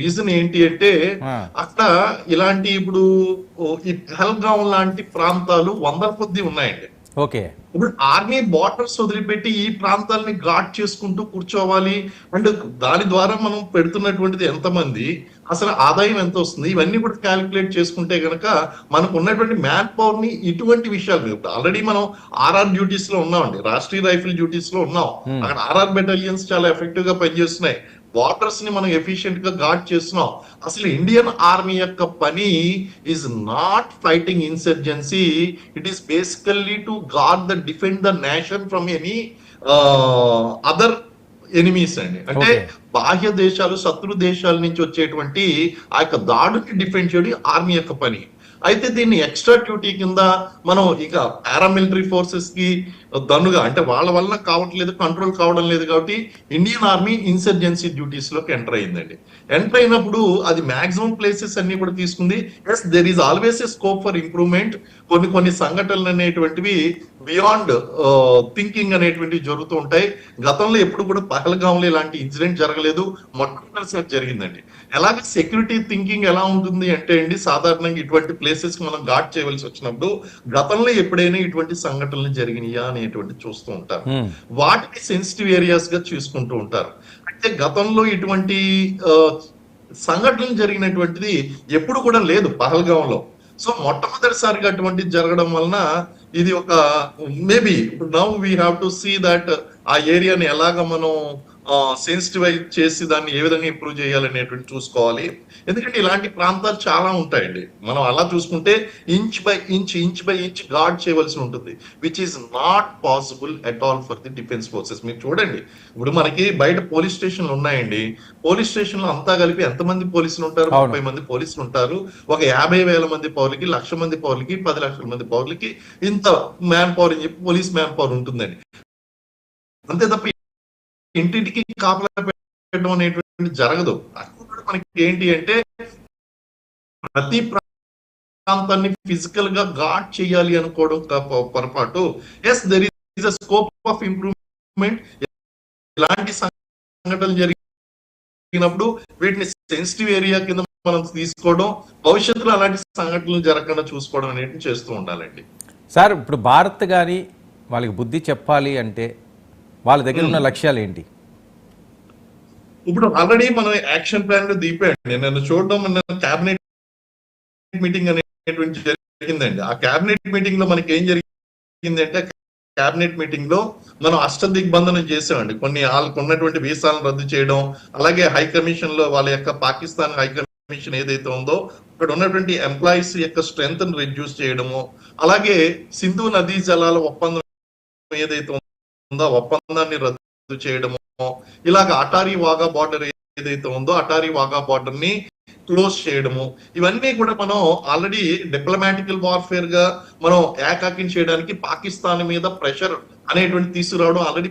Reason ఏంటి అంటే అక్కడ ఇలాంటి ఇప్పుడు ఈ పహల్గాం లాంటి ప్రాంతాలు వందల కొద్ది ఉన్నాయండి. ఓకే. ఇప్పుడు ఆర్మీ బార్డర్స్ వదిలిపెట్టి ఈ ప్రాంతాలని గార్డ్ చేసుకుంటూ కూర్చోవాలి అంటే దాని ద్వారా మనం పెడుతున్నటువంటిది ఎంతమంది, అసలు ఆదాయం ఎంత వస్తుంది, ఇవన్నీ కూడా క్యాలిక్యులేట్ చేసుకుంటే గనక మనకు ఉన్నటువంటి మ్యాన్ పవర్ ని ఇటువంటి విషయాలు ఆల్రెడీ మనం ఆర్ఆర్ డ్యూటీస్ లో ఉన్నామండి, రాష్ట్రీయ రైఫిల్ డ్యూటీస్ లో ఉన్నాం. అక్కడ ఆర్ఆర్ బెటాలియన్స్ చాలా ఎఫెక్టివ్ గా పనిచేస్తున్నాయి. బార్డర్స్ ని మనం ఎఫిషియెంట్ గా గార్డ్ చేస్తున్నాం. అసలు ఇండియన్ ఆర్మీ యొక్క పని is not fighting insurgency, it is basically to guard the defend the nation from any other enemies అండి. అంటే బాహ్య దేశాలు, శత్రు దేశాల నుంచి వచ్చేటువంటి ఆ యొక్క దాడుని డిఫెండ్ చేయడం ఆర్మీ యొక్క పని. అయితే దీన్ని ఎక్స్ట్రా డ్యూటీ కింద మనం ఇక పారామిలిటరీ ఫోర్సెస్ కి దన్నుగా అంటే వాళ్ళ వల్ల కావట్లేదు, కంట్రోల్ కావడం లేదు కాబట్టి ఇండియన్ ఆర్మీ ఇన్సర్జెన్సీ డ్యూటీస్ లోకి ఎంటర్ అయిందండి. ఎంటర్ అయినప్పుడు అది మాక్సిమం ప్లేసెస్ అన్ని కూడా తీసుకుంది. Yes, there is always a scope for improvement. కొన్ని సంఘటనలు అనేటువంటివి బియాండ్ థింకింగ్ అనేటువంటివి జరుగుతూ ఉంటాయి. గతంలో ఎప్పుడు కూడా పహల్గాంలో ఇలాంటి ఇన్సిడెంట్ జరగలేదు, మొట్టమొదటిసారి జరిగిందండి. ఎలాగ సెక్యూరిటీ థింకింగ్ ఎలా ఉంటుంది అంటే అండి, సాధారణంగా ఇటువంటి ప్లేసెస్ మనం గార్డ్ చేయవలసి వచ్చినప్పుడు గతంలో ఎప్పుడైనా ఇటువంటి సంఘటనలు జరిగినాయా అనేటువంటి చూస్తూ ఉంటారు. వాటిని సెన్సిటివ్ ఏరియాస్ గా చూసుకుంటూ ఉంటారు. అంటే గతంలో ఇటువంటి సంఘటనలు జరిగినటువంటిది ఎప్పుడు కూడా లేదు పహల్గాంలో. సో మొట్టమొదటిసారిగా అటువంటిది జరగడం వలన ఇది ఒక maybe now we have to see that ఆ ఏరియాని ఎలాగ మనం సెన్సిటివైజ్ చేసి దాన్ని ఏ విధంగా ఇంప్రూవ్ చేయాలనేటువంటి చూసుకోవాలి. ఎందుకంటే ఇలాంటి ప్రాంతాలు చాలా ఉంటాయండి. మనం అలా చూసుకుంటే ఇంచ్ బై ఇంచ్ గార్డ్ చేయవలసి ఉంటుంది, which is not possible at all for the defence forces. మీరు చూడండి, ఇప్పుడు మనకి బయట పోలీస్ స్టేషన్లు ఉన్నాయండి. పోలీస్ స్టేషన్ లో అంతా కలిపి ఎంతమంది పోలీసులు ఉంటారు? 30 మంది పోలీసులు ఉంటారు. ఒక 50,000 మంది పౌరులకి, 1,00,000 మంది పౌరులకి, 10 లక్షల మంది పౌరులకి ఇంత మ్యాన్ పవర్ అని చెప్పి పోలీస్ మ్యాన్ పవర్ ఉంటుందండి. అంతే తప్ప ఇంటింటికి కాపలా పెట్టడం అనేటువంటి జరగదు. అక్కడ మనకి ఏంటి అంటే ప్రతి ప్రాంతాన్ని ఫిజికల్ గా గార్డ్ చేయాలి అనుకోవడం పొరపాటు. Yes, there is a scope of improvement. ఇలాంటి సంఘటనలు జరిగినప్పుడు వీటిని సెన్సిటివ్ ఏరియా కింద మనం తీసుకోవడం, భవిష్యత్తులో అలాంటి సంఘటనలు జరగకుండా చూసుకోవడం అనేది చేస్తూ ఉండాలండి. సార్, ఇప్పుడు భారత్ కానీ వాళ్ళకి బుద్ధి చెప్పాలి అంటే వాళ్ళ దగ్గర ఉన్న లక్ష్యాలు ఏంటి? ఇప్పుడు ఆల్రెడీ మనం యాక్షన్ ప్లాన్ లో దీపండి. నన్ను చూడడం క్యాబినెట్ మీటింగ్ అనేటువంటి జరిగిందండి. ఆ క్యాబినెట్ మీటింగ్ లో మనకి ఏం జరిగిందంటే, క్యాబినెట్ మీటింగ్ లో మనం అష్టదిగ్బంధనం చేసామండి. కొన్ని వాళ్ళకు ఉన్నటువంటి వీసాలను రద్దు చేయడం, అలాగే హై కమిషన్ లో వాళ్ళ యొక్క పాకిస్తాన్ హై కమిషన్ ఏదైతే ఉందో అక్కడ ఉన్నటువంటి ఎంప్లాయీస్ యొక్క స్ట్రెంత్ ని రెడ్యూస్ చేయడము, అలాగే సింధు నదీ జలాల ఒప్పందం ఏదైతే ఉందో ఒప్పందాన్ని రద్దు చేయడము, ఇలాగ అటారీ వాగా బార్డర్ ఏదైతే ఉందో అటారీ వాగా బార్డర్ ని క్లోజ్ చేయడము, ఇవన్నీ కూడా మనం ఆల్రెడీ డిప్లొమాటికల్ వార్ఫేర్ గా మనం ఏకాకిం చేయడానికి పాకిస్తాన్ మీద ప్రెషర్ అనేటువంటి తీసుకురావడం ఆల్రెడీ